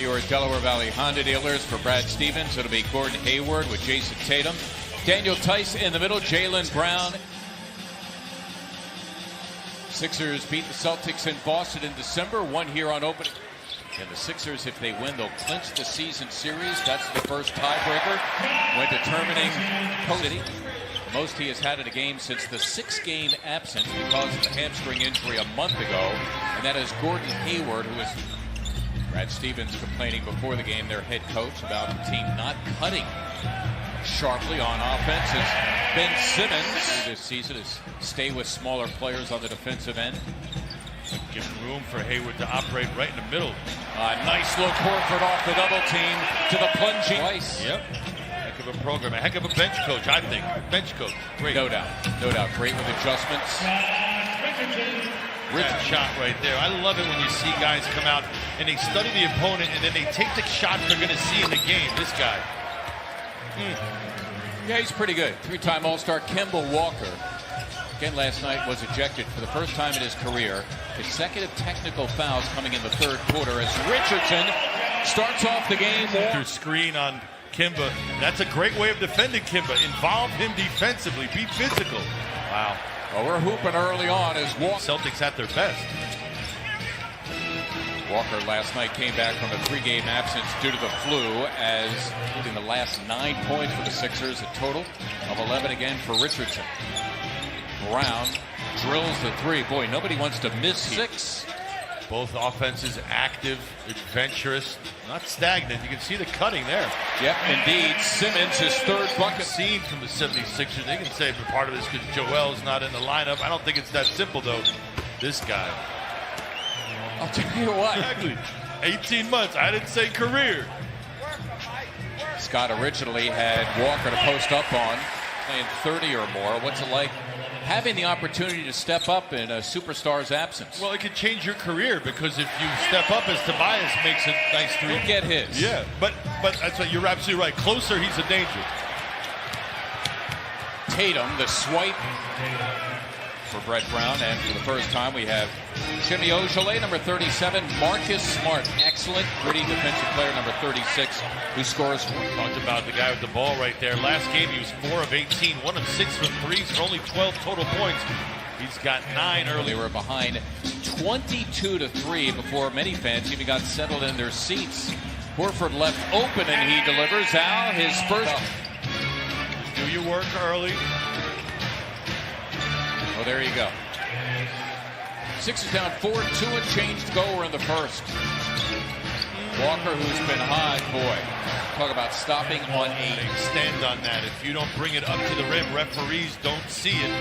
Your Delaware Valley Honda dealers. For Brad Stevens, it'll be Gordon Hayward with Jason Tatum. Daniel Tice in the middle, Jaylen Brown. Sixers beat the Celtics in Boston in December, won here on opening. And the Sixers, if they win, they'll clinch the season series. That's the first tiebreaker when determining City. The most he has had in a game since the 6-game absence because of the hamstring injury a month ago. And that is Gordon Hayward, who is Brad Stevens complaining before the game, their head coach, about the team not cutting sharply on offense. As Ben Simmons this season is stay with smaller players on the defensive end. Giving room for Hayward to operate right in the middle. Nice look, Horford off the double team to the plunging. Twice. Yep. Heck of a program, a heck of a bench coach, I think. Bench coach, great. No doubt, no doubt. Great with adjustments. That shot right there. I love it when you see guys come out and they study the opponent and then they take the shot they're going to see in the game. This guy. Yeah, he's pretty good. Three-time All-Star Kemba Walker, again last night, was ejected for the first time in his career. Consecutive technical fouls coming in the third quarter as Richardson starts off the game. Your screen on Kemba. That's a great way of defending Kemba. Involve him defensively. Be physical. Wow. Well, we're hooping early on as Walker. Celtics at their best. Walker last night came back from a 3-game absence due to the flu, as including the last 9 points for the Sixers, a total of 11 again for Richardson. Brown drills the three. Boy, nobody wants to miss 6. Both offenses active, adventurous, not stagnant. You can see the cutting there. Yep, indeed. Simmons, his third bucket. Seen from the 76ers. They can say part of this because Joel's not in the lineup. I don't think it's that simple, though. This guy. I'll tell you what. Exactly. 18 months. I didn't say career. Scott originally had Walker to post up on, playing 30 or more. What's it like having the opportunity to step up in a superstar's absence? Well, it could change your career because if you step up as Tobias makes a nice three. He'll get his. Yeah, but that's what you're absolutely right. Closer, he's a danger. Tatum, the swipe for Brett Brown, and for the first time we have Jimmy Ojale, number 37, Marcus Smart, excellent, gritty defensive player, number 36, who scores. Talked about the guy with the ball right there. Last game he was 4 of 18, 1 of 6 from threes for only 12 total points. He's got 9 early. They were behind 22-3 before many fans even got settled in their seats. Horford left open and he delivers. Al, his first. Do your work early. Well, there you go. Sixers down 4-2 and change to go. We're in the first. Walker, who's been hot, boy. Talk about stopping on 8. Stand on that. If you don't bring it up to the rim, referees don't see it.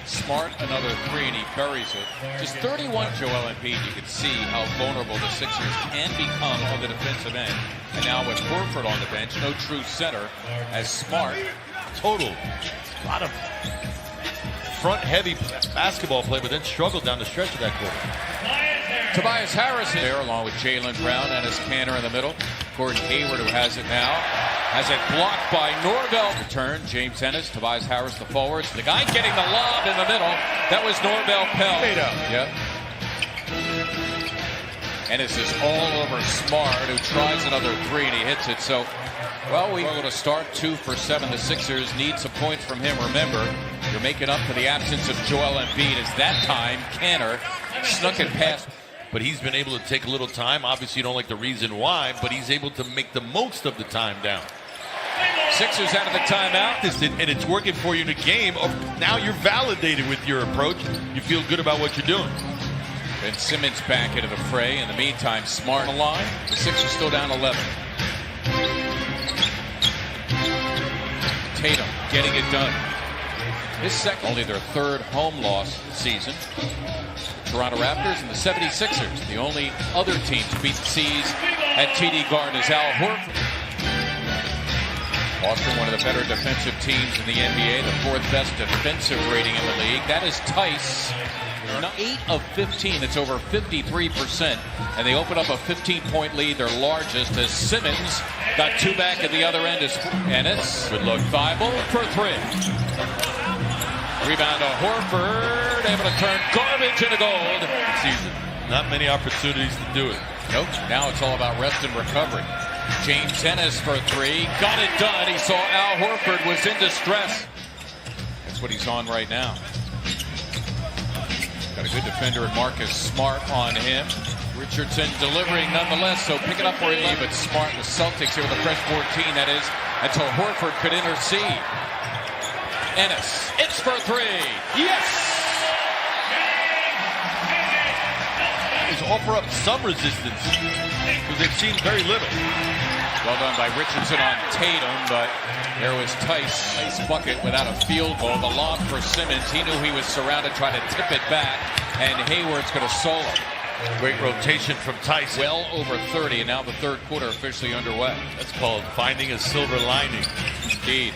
Smart, another 3, and he buries it. Just 31. Joel Embiid, you can see how vulnerable the Sixers can become on the defensive end. And now with Horford on the bench, no true center, as Smart. Total. A lot of front-heavy basketball play, but then struggled down the stretch of that quarter. Tobias Harris there, along with Jaylen Brown and his canner in the middle. Gordon Hayward, who has it now, has it blocked by Norvell. Return, James Ennis, Tobias Harris, the forwards. The guy getting the lob in the middle, that was Norvell Pell. Yep. Ennis is all over Smart, who tries another 3, and he hits it. So, well, we will to start 2 for 7. The Sixers need some points from him. Remember, you're making up for the absence of Joel Embiid, as that time Canner snuck it past. But he's been able to take a little time. Obviously, you don't like the reason why, but he's able to make the most of the time down. Sixers out of the timeout. And it's working for you in a game. Now you're validated with your approach. You feel good about what you're doing. Ben Simmons back into the fray. In the meantime, Smart on the line. The Sixers still down 11. Tatum getting it done. His second, only their 3rd home loss this season. The Toronto Raptors and the 76ers, the only other team to beat the C's at TD Garden, is Al Horford. Boston, one of the better defensive teams in the NBA, the 4th best defensive rating in the league. That is Tice. 8 of 15, it's over 53%, and they open up a 15-point lead, their largest, as Simmons got 2 back at the other end. And it's good luck. Thibault for 3. Rebound to Horford, able to turn garbage into gold. Season. Not many opportunities to do it. Nope. Now it's all about rest and recovery. James Ennis for three. Got it done. He saw Al Horford was in distress. That's what he's on right now. Got a good defender in Marcus Smart on him. Richardson delivering nonetheless, so pick it up for you, but Smart and the Celtics here with a fresh 14, that is, until Horford could intercede. Ennis, it's for three. Yes! Just offer up some resistance because they've seen very little. Well done by Richardson on Tatum, but there was Tice. Nice bucket without a field goal. The lob for Simmons. He knew he was surrounded, trying to tip it back, and Hayward's going to solo. Great rotation from Tice. Well over 30, and now the third quarter officially underway. That's called finding a silver lining. Indeed.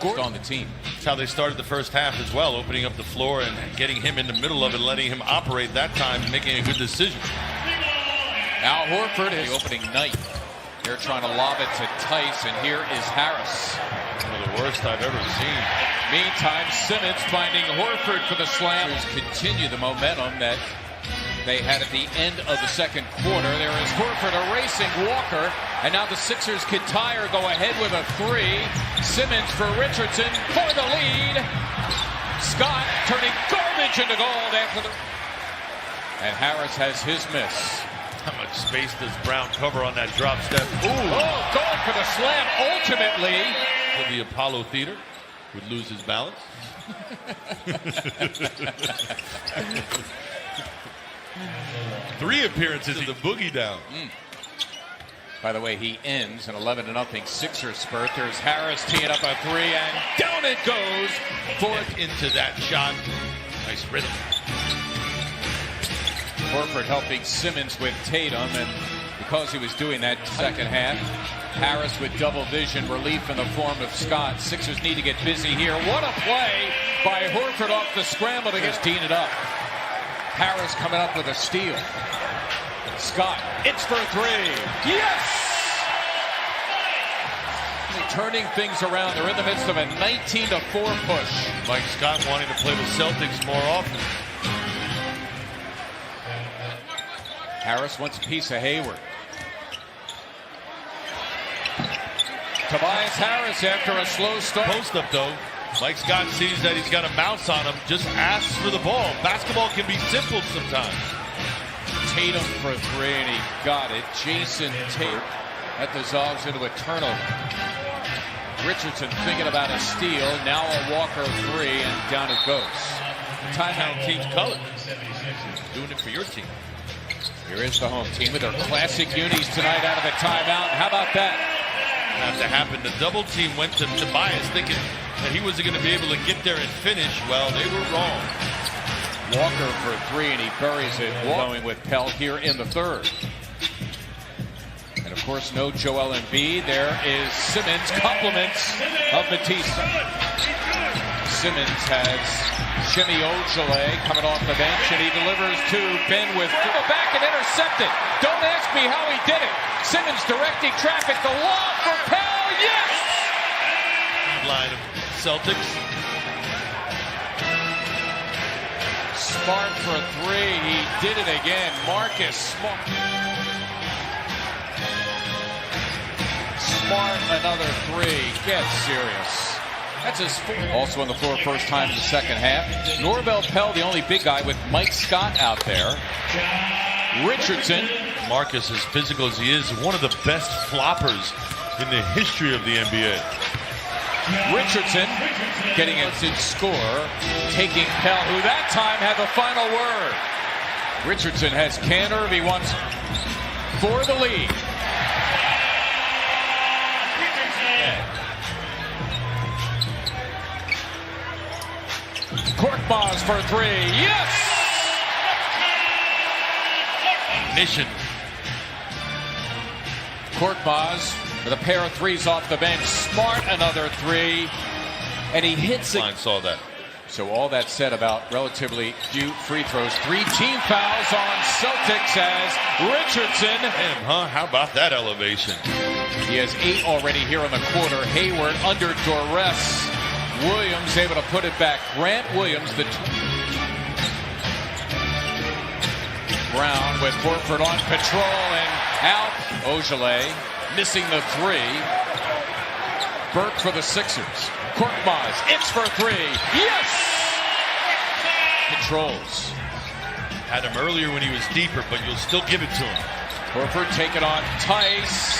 Gordon on the team. That's how they started the first half as well, opening up the floor and getting him in the middle of it, letting him operate that time, making a good decision. Al Horford is opening night. They're trying to lob it to Tice, and here is Harris. One of the worst I've ever seen. Meantime, Simmons finding Horford for the slam. Continue the momentum that they had at the end of the second quarter. There is Horford erasing Walker, and now the Sixers can tie or go ahead with a three. Simmons for Richardson for the lead. Scott turning garbage into gold after the... And Harris has his miss. How much space does Brown cover on that drop step? Ooh. Oh, going for the slam ultimately. For the Apollo Theater would lose his balance. 3 appearances in the boogie down. By the way, he ends an 11-0 Sixers spurt. There's Harris teeing up a three, and down it goes. Fourth into that shot. Nice rhythm. Horford helping Simmons with Tatum, and because he was doing that second half, Harris with double vision relief in the form of Scott. Sixers need to get busy here. What a play by Horford off the scramble to get teeing it up. Harris coming up with a steal. Scott, it's for three. Yes! Turning things around. They're in the midst of a 19-4 push. Mike Scott wanting to play the Celtics more often. Harris wants a piece of Hayward. Tobias Harris after a slow start. Post up though. Mike Scott sees that he's got a mouse on him, just asks for the ball. Basketball can be simple sometimes. Tatum for three, and he got it. Jason Tatum. That dissolves into a turnover. Richardson thinking about a steal. Now a Walker three, and down it goes. Timeout team's color. Doing it for your team. Here is the home team with their classic unis tonight out of a timeout. How about that? Have to happen. The double team went to Tobias thinking that he wasn't going to be able to get there and finish. Well, they were wrong. Walker for three, and he buries it. Going with Pell here in the third. And of course, no Joel Embiid. There is Simmons. Compliments of Batista. Simmons has Shimmy Ojale coming off the bench, and he delivers to Ben with the back and intercepted. Don't ask me how he did it. Simmons directing traffic. The lob for Pell. Yes! Line of Celtics. Smart for three. He did it again. Marcus Smart. Smart, another three. Get serious. That's his fourth. Also on the floor first time in the second half. Norvel Pell, the only big guy with Mike Scott out there. Richardson. Marcus, as physical as he is, one of the best floppers in the history of the NBA. Richardson getting a good score, taking Pell, who that time had the final word. Richardson has Cantor. He wants for the lead. Korkmaz for three. Yes! Mission. Korkmaz with a pair of threes off the bench. Smart, another three. And he hits it. I saw that. So all that said about relatively few free throws. 3 team fouls on Celtics as Richardson. Damn, huh? How about that elevation? He has 8 already here in the quarter. Hayward under duress. Williams able to put it back. Grant Williams, the Brown with Horford on control and out. Ojale missing the three. Burke for the Sixers. Korkmaz, it's for three. Yes! Controls. Had him earlier when he was deeper, but you'll still give it to him. Horford taking on Tice.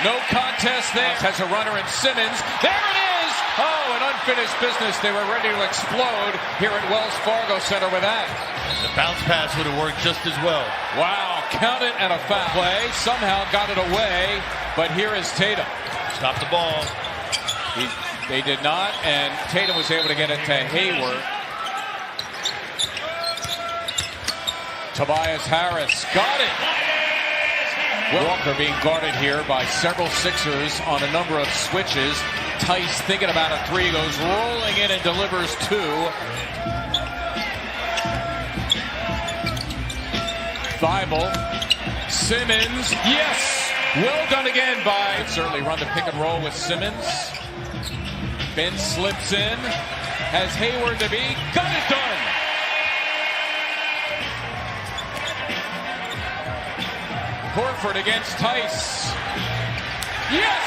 No contest there. Has a runner in Simmons. There it is! Oh, an unfinished business. They were ready to explode here at Wells Fargo Center with that. The bounce pass would have worked just as well. Wow, count it and a foul play. Somehow got it away, but here is Tatum. Stop the ball. They did not, and Tatum was able to get it to Hayward. Tobias Harris got it. Walker being guarded here by several Sixers on a number of switches. Tice thinking about a three, goes rolling in and delivers two. Thibault. Simmons. Yes! Well done again by... Certainly run the pick and roll with Simmons. Ben slips in. Has Hayward to be. Got it done! Horford against Tice. Yes!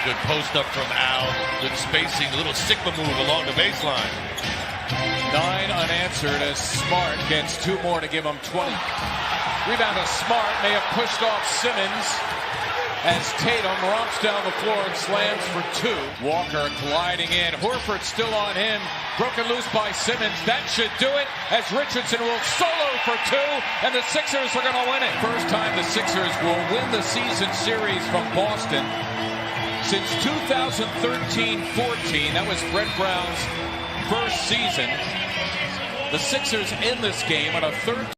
Good post up from Al. Good spacing. A little Sigma move along the baseline. 9 unanswered as Smart gets 2 more to give him 20. Rebound of Smart may have pushed off Simmons as Tatum romps down the floor and slams for 2. Walker gliding in. Horford still on him. Broken loose by Simmons. That should do it as Richardson will solo for 2, and the Sixers are going to win it. First time the Sixers will win the season series from Boston since 2013-14. That was Brett Brown's first season. The Sixers in this game on a 13